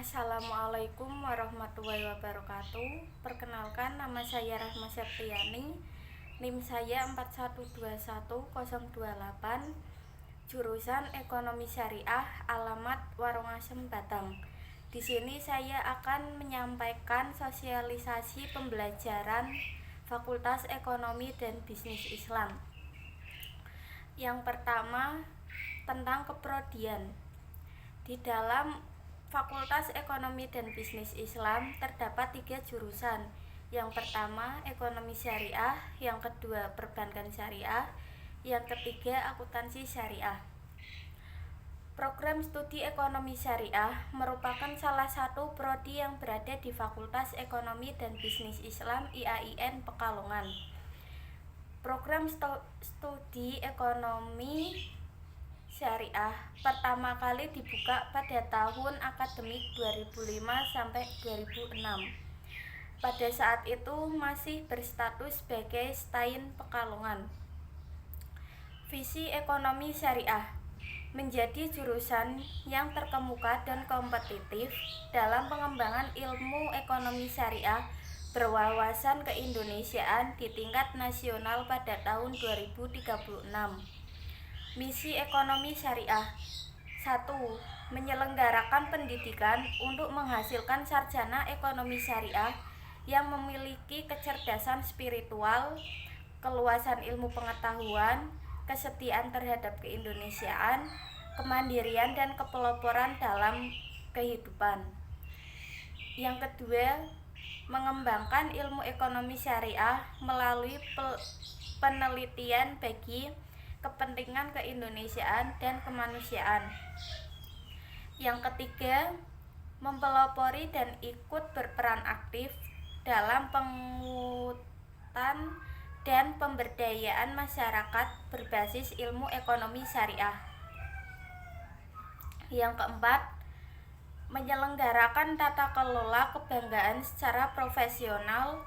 Assalamualaikum warahmatullahi wabarakatuh. Perkenalkan, nama saya Rahma Septiani. NIM saya 4121-028, jurusan Ekonomi Syariah, alamat Warung Asem, Batang. Di sini saya akan menyampaikan sosialisasi pembelajaran Fakultas Ekonomi dan Bisnis Islam. Yang pertama, tentang keprodian. Di dalam Fakultas Ekonomi dan Bisnis Islam terdapat 3 jurusan. Yang pertama, Ekonomi Syariah, yang kedua, Perbankan Syariah, yang ketiga, Akuntansi Syariah. Program studi Ekonomi Syariah merupakan salah satu prodi yang berada di Fakultas Ekonomi dan Bisnis Islam IAIN Pekalongan. Program studi Ekonomi Syariah pertama kali dibuka pada tahun akademik 2005 sampai 2006. Pada saat itu masih berstatus sebagai STAIN Pekalongan. Visi Ekonomi Syariah menjadi jurusan yang terkemuka dan kompetitif dalam pengembangan ilmu ekonomi syariah berwawasan keindonesiaan di tingkat nasional pada tahun 2036. Misi Ekonomi Syariah 1. Menyelenggarakan pendidikan untuk menghasilkan sarjana ekonomi syariah yang memiliki kecerdasan spiritual, keluasan ilmu pengetahuan, kesetiaan terhadap keindonesiaan, kemandirian dan kepeloporan dalam kehidupan. Yang kedua, mengembangkan ilmu ekonomi syariah melalui penelitian bagi kepentingan keindonesiaan dan kemanusiaan. Yang ketiga, mempelopori dan ikut berperan aktif dalam penguatan dan pemberdayaan masyarakat berbasis ilmu ekonomi syariah. Yang keempat, menyelenggarakan tata kelola kebanggaan secara profesional,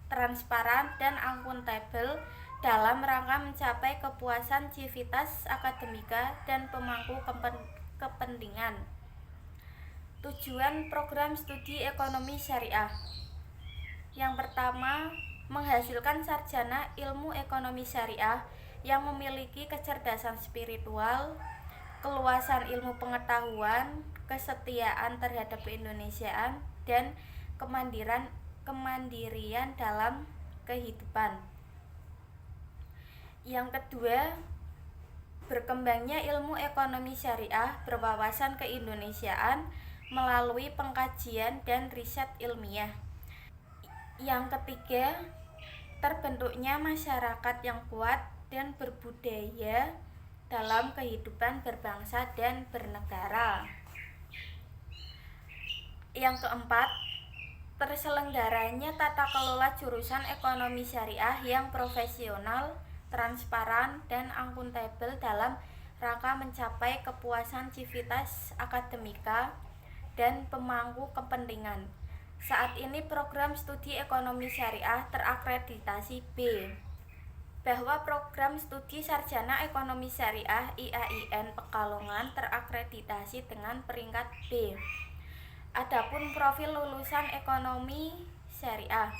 transparan, dan akuntabel dalam rangka mencapai kepuasan civitas akademika dan pemangku kepentingan. Tujuan program studi ekonomi syariah. Yang pertama, menghasilkan sarjana ilmu ekonomi syariah yang memiliki kecerdasan spiritual, keluasan ilmu pengetahuan, kesetiaan terhadap keindonesiaan, dan kemandirian dalam kehidupan. Yang kedua, berkembangnya ilmu ekonomi syariah berwawasan keindonesiaan melalui pengkajian dan riset ilmiah. Yang ketiga, terbentuknya masyarakat yang kuat dan berbudaya dalam kehidupan berbangsa dan bernegara. Yang keempat, terselenggaranya tata kelola jurusan ekonomi syariah yang profesional, transparan, dan akuntabel dalam rangka mencapai kepuasan civitas akademika dan pemangku kepentingan. Saat ini program studi ekonomi syariah terakreditasi B. Bahwa program studi sarjana ekonomi syariah IAIN Pekalongan terakreditasi dengan peringkat B. Adapun profil lulusan ekonomi syariah.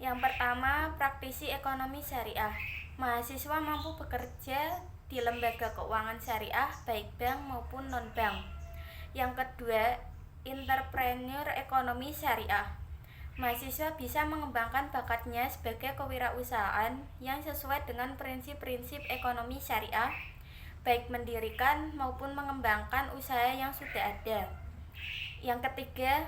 Yang pertama, praktisi ekonomi syariah. Mahasiswa mampu bekerja di lembaga keuangan syariah baik bank maupun non-bank. Yang kedua, entrepreneur ekonomi syariah. Mahasiswa bisa mengembangkan bakatnya sebagai kewirausahaan yang sesuai dengan prinsip-prinsip ekonomi syariah, baik mendirikan maupun mengembangkan usaha yang sudah ada. Yang ketiga,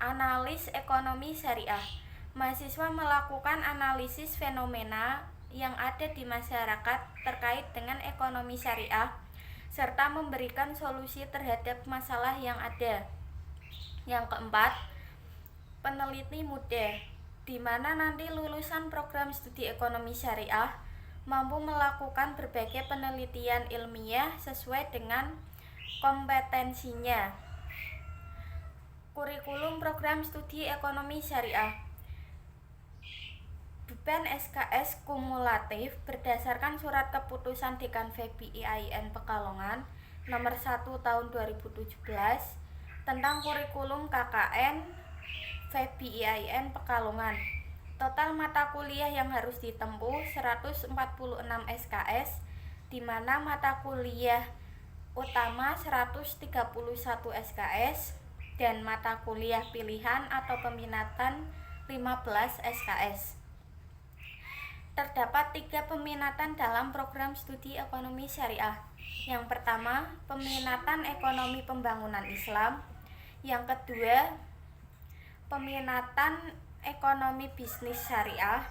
analis ekonomi syariah. Mahasiswa melakukan analisis fenomena yang ada di masyarakat terkait dengan ekonomi syariah, serta memberikan solusi terhadap masalah yang ada. Yang keempat, peneliti muda, di mana nanti lulusan program studi ekonomi syariah mampu melakukan berbagai penelitian ilmiah sesuai dengan kompetensinya. Kurikulum program studi ekonomi syariah. Beban SKS kumulatif berdasarkan surat keputusan Dekan FEBI IAIN Pekalongan nomor 1 tahun 2017 tentang kurikulum KKN VBIIN Pekalongan. Total mata kuliah yang harus ditempuh 146 SKS, di mana mata kuliah utama 131 SKS dan mata kuliah pilihan atau peminatan 15 SKS. Terdapat 3 peminatan dalam program studi ekonomi syariah. Yang pertama, peminatan ekonomi pembangunan Islam. Yang kedua, peminatan ekonomi bisnis syariah.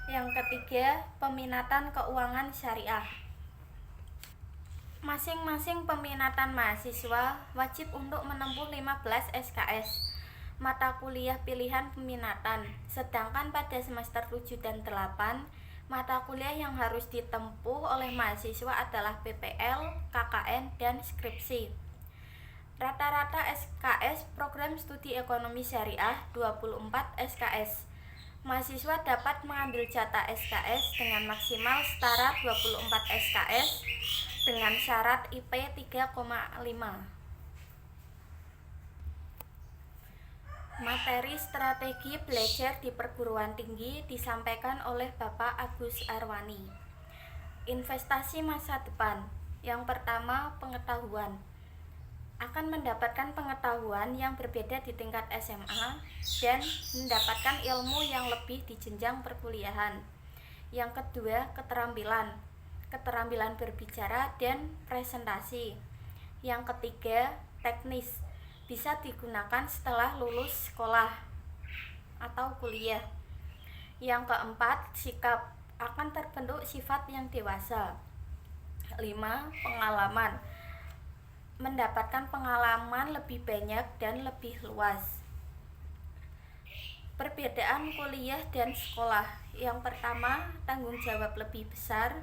Yang ketiga, peminatan keuangan syariah. Masing-masing peminatan mahasiswa wajib untuk menempuh 15 SKS mata kuliah pilihan peminatan, sedangkan pada semester 7 dan 8 mata kuliah yang harus ditempuh oleh mahasiswa adalah PPL, KKN, dan skripsi. Rata-rata SKS program studi ekonomi syariah 24 SKS. Mahasiswa dapat mengambil jatah SKS dengan maksimal setara 24 SKS dengan syarat IP 3,5. Materi strategi belajar di perguruan tinggi disampaikan oleh Bapak Agus Arwani. Investasi masa depan. Yang pertama, pengetahuan. Akan mendapatkan pengetahuan yang berbeda di tingkat SMA dan mendapatkan ilmu yang lebih di jenjang perkuliahan. Yang kedua, keterampilan. Keterampilan berbicara dan presentasi. Yang ketiga, teknis. Bisa digunakan setelah lulus sekolah atau kuliah. Yang keempat, sikap. Akan terbentuk sifat yang dewasa. 5. Pengalaman. Mendapatkan pengalaman lebih banyak dan lebih luas. Perbedaan kuliah dan sekolah. Yang pertama, tanggung jawab lebih besar,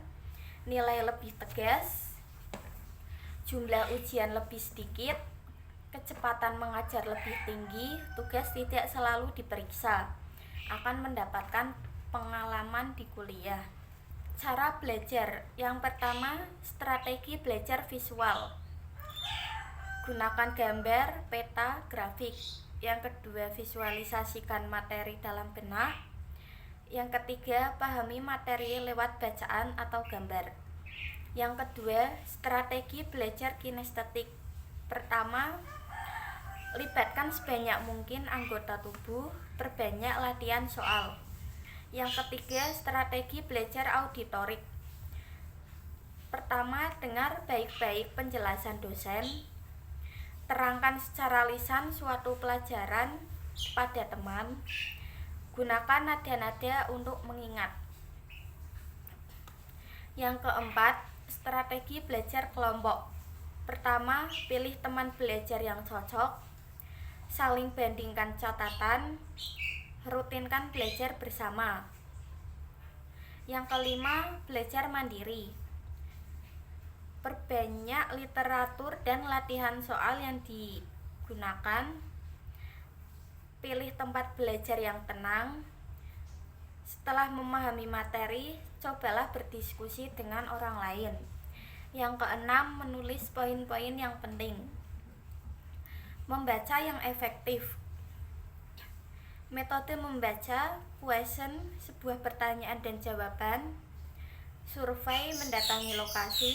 nilai lebih tegas, jumlah ujian lebih sedikit, kecepatan mengajar lebih tinggi, tugas tidak selalu diperiksa. Akan mendapatkan pengalaman di kuliah. Cara belajar. Yang pertama, strategi belajar visual. Gunakan gambar, peta, grafik. Yang kedua, visualisasikan materi dalam benak. Yang ketiga, pahami materi lewat bacaan atau gambar. Yang kedua, strategi belajar kinestetik. Pertama, libatkan sebanyak mungkin anggota tubuh, perbanyak latihan soal. Yang ketiga, strategi belajar auditorik. Pertama, dengar baik-baik penjelasan dosen. Terangkan secara lisan suatu pelajaran pada teman. Gunakan nada-nada untuk mengingat. Yang keempat, strategi belajar kelompok. Pertama, pilih teman belajar yang cocok. Saling bandingkan catatan, rutinkan belajar bersama. Yang kelima, belajar mandiri. Perbanyak literatur dan latihan soal yang digunakan. Pilih tempat belajar yang tenang. Setelah memahami materi, cobalah berdiskusi dengan orang lain. Yang keenam, menulis poin-poin yang penting. Membaca yang efektif. Metode membaca, question, sebuah pertanyaan dan jawaban, survei, mendatangi lokasi,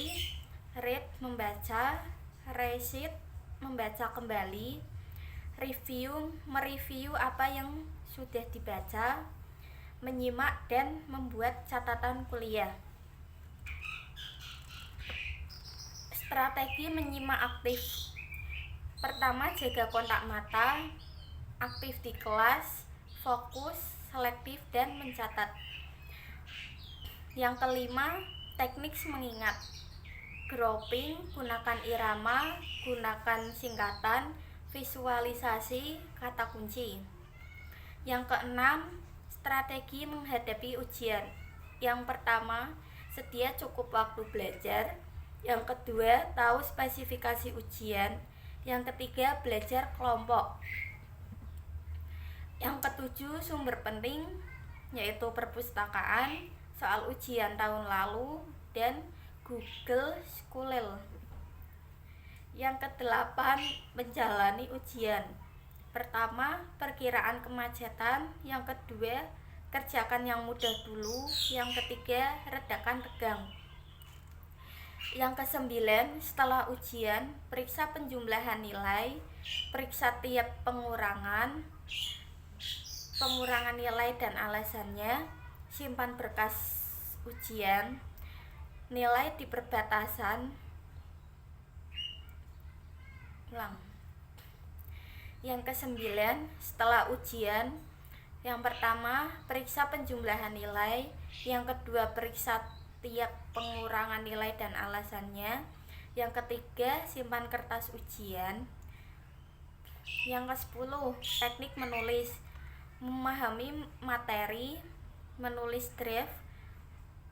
read, membaca, recite, membaca kembali, review, mereview apa yang sudah dibaca, menyimak dan membuat catatan kuliah. Strategi menyimak aktif. Pertama, jaga kontak mata, aktif di kelas, fokus, selektif, dan mencatat. Yang kelima, teknik mengingat. Grouping, gunakan irama, gunakan singkatan, visualisasi, kata kunci. Yang keenam, strategi menghadapi ujian. Yang pertama, sedia cukup waktu belajar. Yang kedua, tahu spesifikasi ujian. Yang ketiga, belajar kelompok. Yang ketujuh, sumber penting, yaitu perpustakaan, soal ujian tahun lalu, dan Google Scholar. Yang kedelapan, menjalani ujian. Pertama, perkiraan kemacetan. Yang kedua, kerjakan yang mudah dulu. Yang ketiga, redakan tegang. Yang kesembilan, setelah ujian, periksa penjumlahan nilai, periksa tiap pengurangan nilai dan alasannya, simpan berkas ujian, nilai di perbatasan. Yang kesembilan, setelah ujian, yang pertama, periksa penjumlahan nilai. Yang kedua, periksa tiap pengurangan nilai dan alasannya. Yang ketiga, simpan kertas ujian. Yang ke-10, teknik menulis. Memahami materi, menulis draft,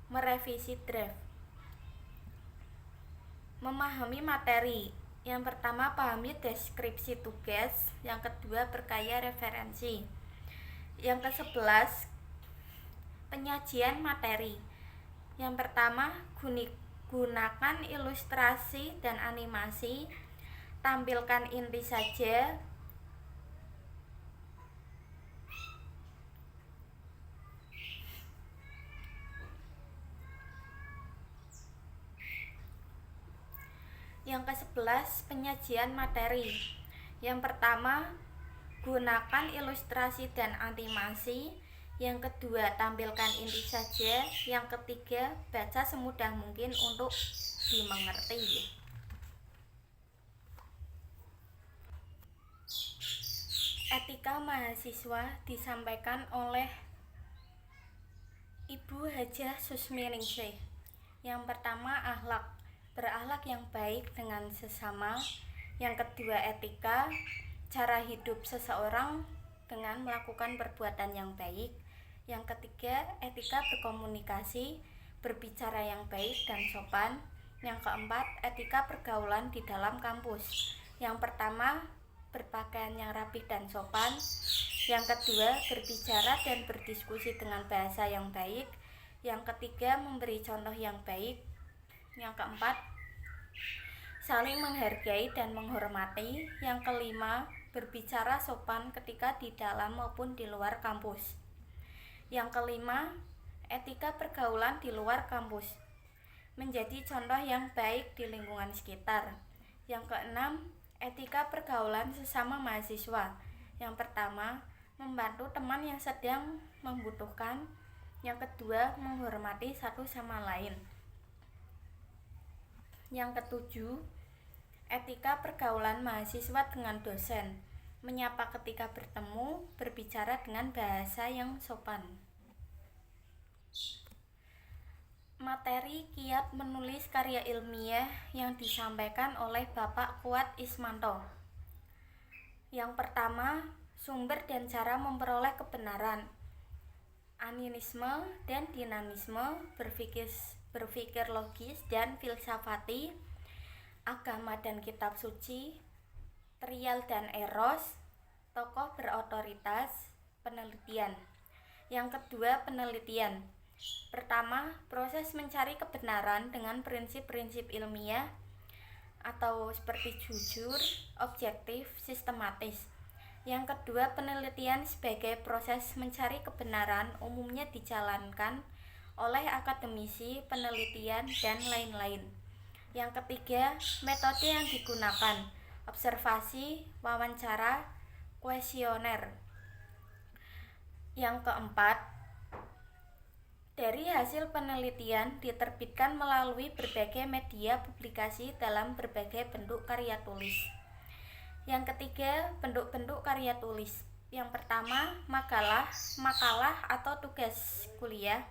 merevisi draft. Memahami materi. Yang pertama, pahami deskripsi tugas. Yang kedua, perkaya referensi. Yang ke-11, penyajian materi. Yang pertama, gunakan ilustrasi dan animasi. Tampilkan inti saja. Yang ke-11, penyajian materi. Yang pertama, gunakan ilustrasi dan animasi. Yang kedua, tampilkan inti saja. Yang ketiga, baca semudah mungkin untuk dimengerti. Etika mahasiswa disampaikan oleh Ibu Hajah Susminingsih. Yang pertama, akhlak. Berakhlak yang baik dengan sesama. Yang kedua, etika, cara hidup seseorang dengan melakukan perbuatan yang baik. Yang ketiga, etika berkomunikasi, berbicara yang baik dan sopan. Yang keempat, etika pergaulan di dalam kampus. Yang pertama, berpakaian yang rapi dan sopan. Yang kedua, berbicara dan berdiskusi dengan bahasa yang baik. Yang ketiga, memberi contoh yang baik. Yang keempat, saling menghargai dan menghormati. Yang kelima, berbicara sopan ketika di dalam maupun di luar kampus. Yang kelima, etika pergaulan di luar kampus, menjadi contoh yang baik di lingkungan sekitar. Yang keenam, etika pergaulan sesama mahasiswa. Yang pertama, membantu teman yang sedang membutuhkan. Yang kedua, menghormati satu sama lain. Yang ketujuh, etika pergaulan mahasiswa dengan dosen, menyapa ketika bertemu, berbicara dengan bahasa yang sopan. Materi kiat menulis karya ilmiah yang disampaikan oleh Bapak Kuat Ismanto. Yang pertama, sumber dan cara memperoleh kebenaran, animisme dan dinamisme, berpikir logis dan filsafati, agama dan kitab suci, trial dan eros, tokoh berotoritas, penelitian. Yang kedua, penelitian. Pertama, proses mencari kebenaran dengan prinsip-prinsip ilmiah atau seperti jujur, objektif, sistematis. Yang kedua, penelitian sebagai proses mencari kebenaran umumnya dijalankan oleh akademisi, penelitian, dan lain-lain. Yang ketiga, metode yang digunakan, observasi, wawancara, kuesioner. Yang keempat, dari hasil penelitian diterbitkan melalui berbagai media publikasi dalam berbagai bentuk karya tulis. Yang ketiga, bentuk-bentuk karya tulis. Yang pertama, makalah atau tugas kuliah.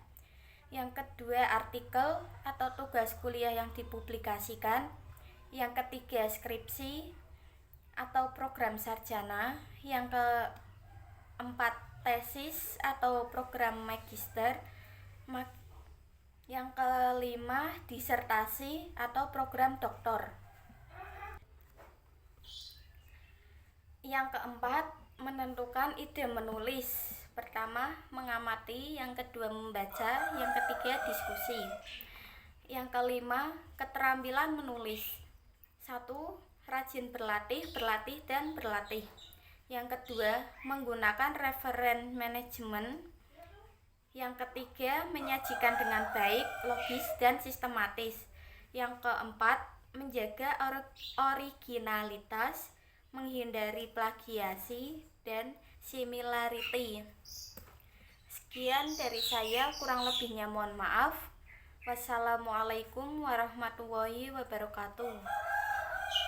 Yang kedua, artikel atau tugas kuliah yang dipublikasikan. Yang ketiga, skripsi atau program sarjana. Yang keempat, tesis atau program magister. Yang kelima, disertasi atau program doktor. Yang keempat, menentukan ide menulis. Pertama, mengamati. Yang kedua, membaca. Yang ketiga, diskusi. Yang kelima, keterampilan menulis. 1. rajin berlatih, berlatih, dan berlatih. Yang kedua, menggunakan referen manajemen. Yang ketiga, menyajikan dengan baik, logis, dan sistematis. Yang keempat, menjaga originalitas, menghindari plagiasi, dan similarity. Sekian dari saya, kurang lebihnya mohon maaf. Wassalamualaikum warahmatullahi wabarakatuh.